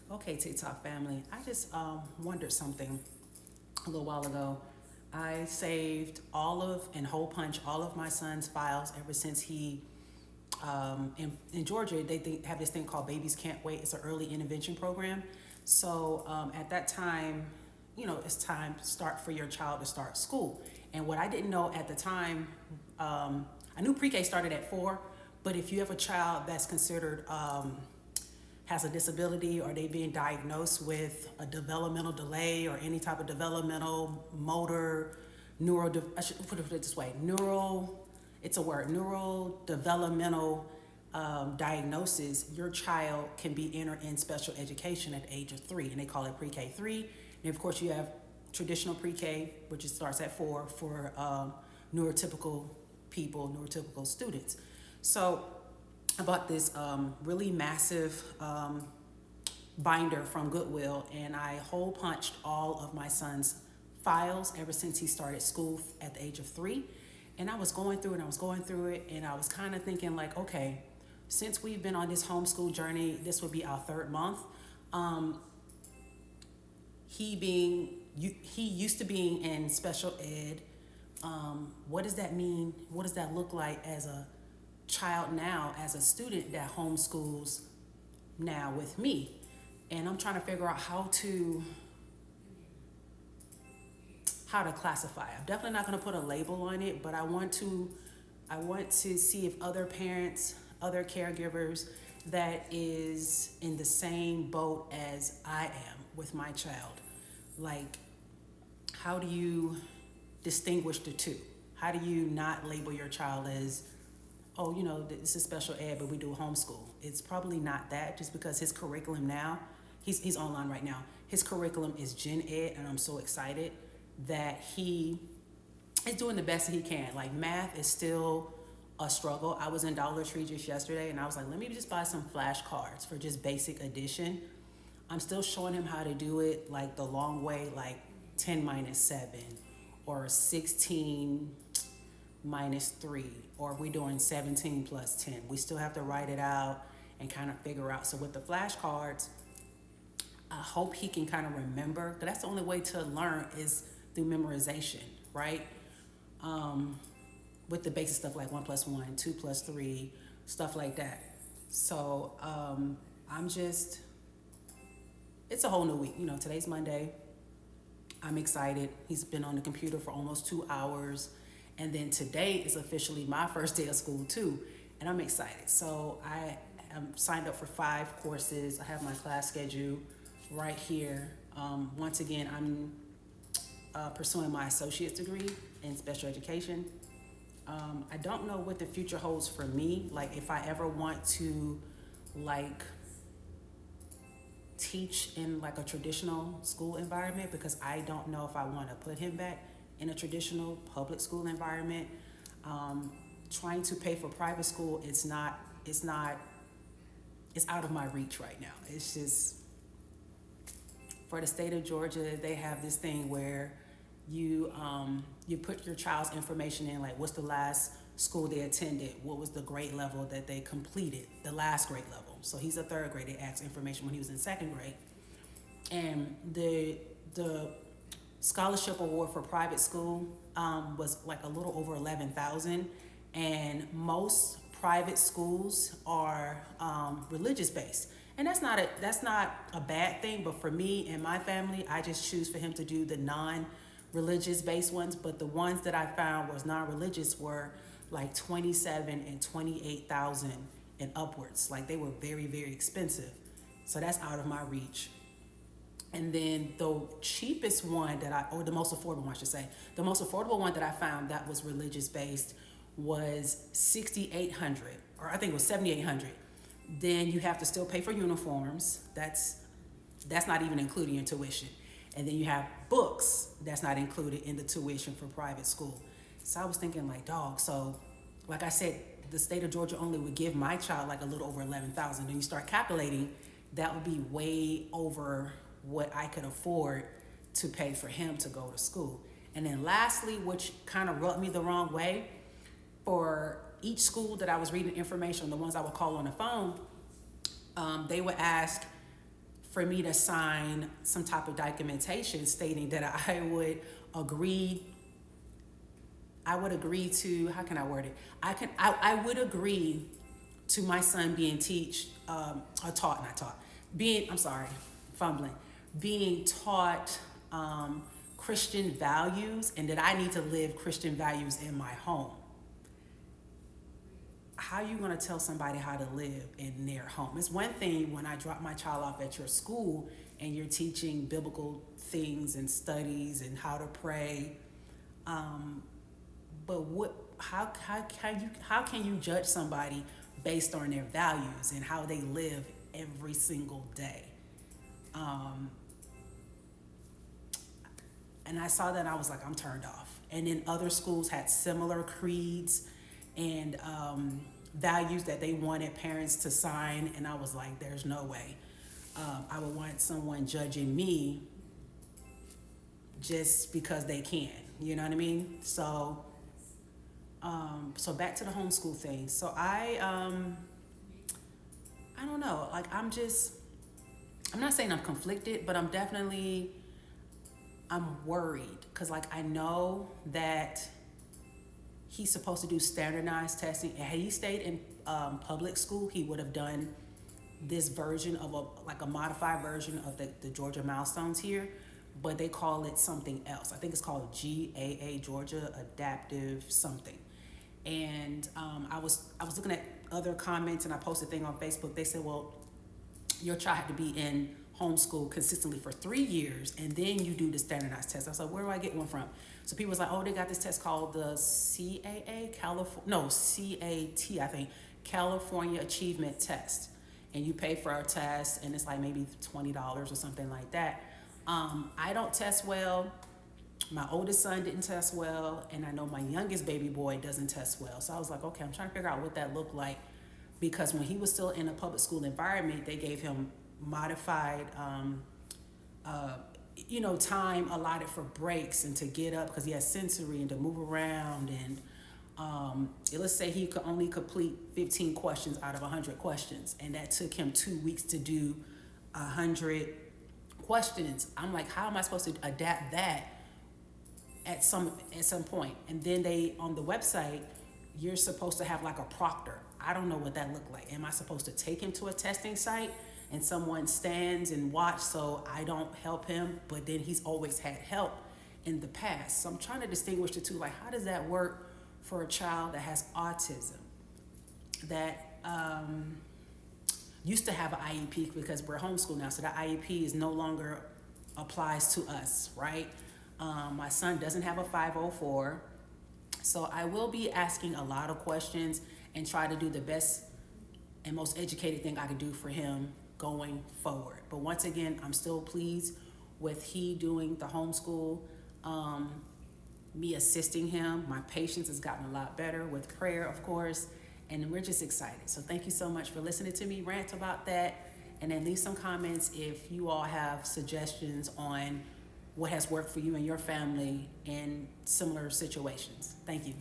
Okay, TikTok family. I just wondered something a little while ago. I saved all of and hole punch all of my son's files ever since he in Georgia have this thing called Babies Can't Wait. It's an early intervention program. So at that time, it's time to start for your child to start school. And what I didn't know at the time, I knew pre-K started at 4, but if you have a child that's considered has a disability or they being diagnosed with a developmental delay or any type of developmental motor I should put it this way, it's a word, neural developmental diagnosis, your child can be entered in special education at the age of 3, and they call it pre-K 3. And of course you have traditional pre-K, which starts at 4 for neurotypical people, neurotypical students. So I bought this really massive binder from Goodwill, and I hole punched all of my son's files ever since he started school at the age of 3. And I was going through it, and I was kind of thinking like, okay, since we've been on this homeschool journey, this would be our 3rd month. He used to being in special ed. What does that mean? What does that look like as a child now, as a student that homeschools now with me? And I'm trying to figure out how to classify. I'm definitely not going to put a label on it, but I want to see if other parents, other caregivers that is in the same boat as I am with my child. Like, how do you distinguish the two? How do you not label your child as, oh, this is special ed, but we do homeschool? It's probably not that, just because his curriculum now, he's online right now. His curriculum is Gen Ed, and I'm so excited that he is doing the best that he can. Like, math is still a struggle. I was in Dollar Tree just yesterday, and I was like, let me just buy some flashcards for just basic addition. I'm still showing him how to do it like the long way, like 10 minus 7 or 16 minus 3, or we're doing 17 plus 10. We still have to write it out and kind of figure out. So with the flashcards, I hope he can kind of remember, because that's the only way to learn is through memorization, right? With the basic stuff like 1 plus 1, 2 plus 3, stuff like that. So it's a whole new week. Today's Monday. I'm excited. He's been on the computer for almost 2 hours. And then today is officially my first day of school too. And I'm excited. So I am signed up for 5 courses. I have my class schedule right here. Once again, I'm pursuing my associate's degree in special education. I don't know what the future holds for me. Like, if I ever want to teach in like a traditional school environment, because I don't know if I want to put him back in a traditional public school environment. Trying to pay for private school, it's out of my reach right now. It's just, for the state of Georgia, they have this thing where you put your child's information in, like what's the last school they attended, what was the grade level that they completed, the last grade level. So he's a 3rd grade. They asked information when he was in 2nd grade. And the scholarship award for private school was like a little over 11,000, and most private schools are religious based. And that's not a bad thing, but for me and my family, I just choose for him to do the non-religious based ones. But the ones that I found was non-religious were like 27 and 28,000 and upwards. Like, they were very, very expensive. So that's out of my reach. And then the cheapest one or the most affordable one, I should say, the most affordable one that I found that was religious based was $6,800, or I think it was $7,800. Then you have to still pay for uniforms. That's not even including your tuition. And then you have books. That's not included in the tuition for private school. So I was thinking like, dog. So like I said, the state of Georgia only would give my child like a little over 11,000. Then you start calculating, that would be way over what I could afford to pay for him to go to school. And then lastly, which kind of rubbed me the wrong way, for each school that I was reading information on, the ones I would call on the phone, they would ask for me to sign some type of documentation stating that I would agree to, how can I word it? I would agree to my son being being taught Christian values, and that I need to live Christian values in my home. How are you going to tell somebody how to live in their home? It's one thing when I drop my child off at your school and you're teaching biblical things and studies and how to pray. But how can you judge somebody based on their values and how they live every single day? And I saw that and I was like, I'm turned off. And then other schools had similar creeds and values that they wanted parents to sign, and I was like, there's no way. I would want someone judging me just because they can, you know what I mean? So back to the homeschool thing. So I don't know, like I'm not saying I'm conflicted, but I'm worried, because like I know that he's supposed to do standardized testing. And had he stayed in public school, he would have done this version of a modified version of the Georgia milestones here, but they call it something else. I think it's called GAA, Georgia Adaptive something. And I was looking at other comments, and I posted a thing on Facebook. They said, well, your child had to be in homeschool consistently for 3 years, and then you do the standardized test. I was like, where do I get one from? So people was like, oh, they got this test called the CAT, I think, California Achievement Test. And you pay for our test, and it's like maybe $20 or something like that. I don't test well. My oldest son didn't test well, and I know my youngest baby boy doesn't test well. So I was like, okay, I'm trying to figure out what that looked like, because when he was still in a public school environment, they gave him modified time allotted for breaks and to get up, because he has sensory, and to move around, and let's say he could only complete 15 questions out of 100 questions, and that took him 2 weeks to do 100 questions. I'm like, how am I supposed to adapt that at some point? And then they, on the website, you're supposed to have like a proctor. I don't know what that looked like. Am I supposed to take him to a testing site and someone stands and watch so I don't help him? But then he's always had help in the past. So I'm trying to distinguish the two. Like, how does that work for a child that has autism, that used to have an IEP, because we're homeschooled now, so that IEP is no longer applies to us, right? My son doesn't have a 504, so I will be asking a lot of questions and try to do the best and most educated thing I could do for him going forward. But once again, I'm still pleased with he doing the homeschool, me assisting him. My patience has gotten a lot better with prayer, of course, and we're just excited. So thank you so much for listening to me rant about that, and then leave some comments if you all have suggestions on what has worked for you and your family in similar situations. Thank you.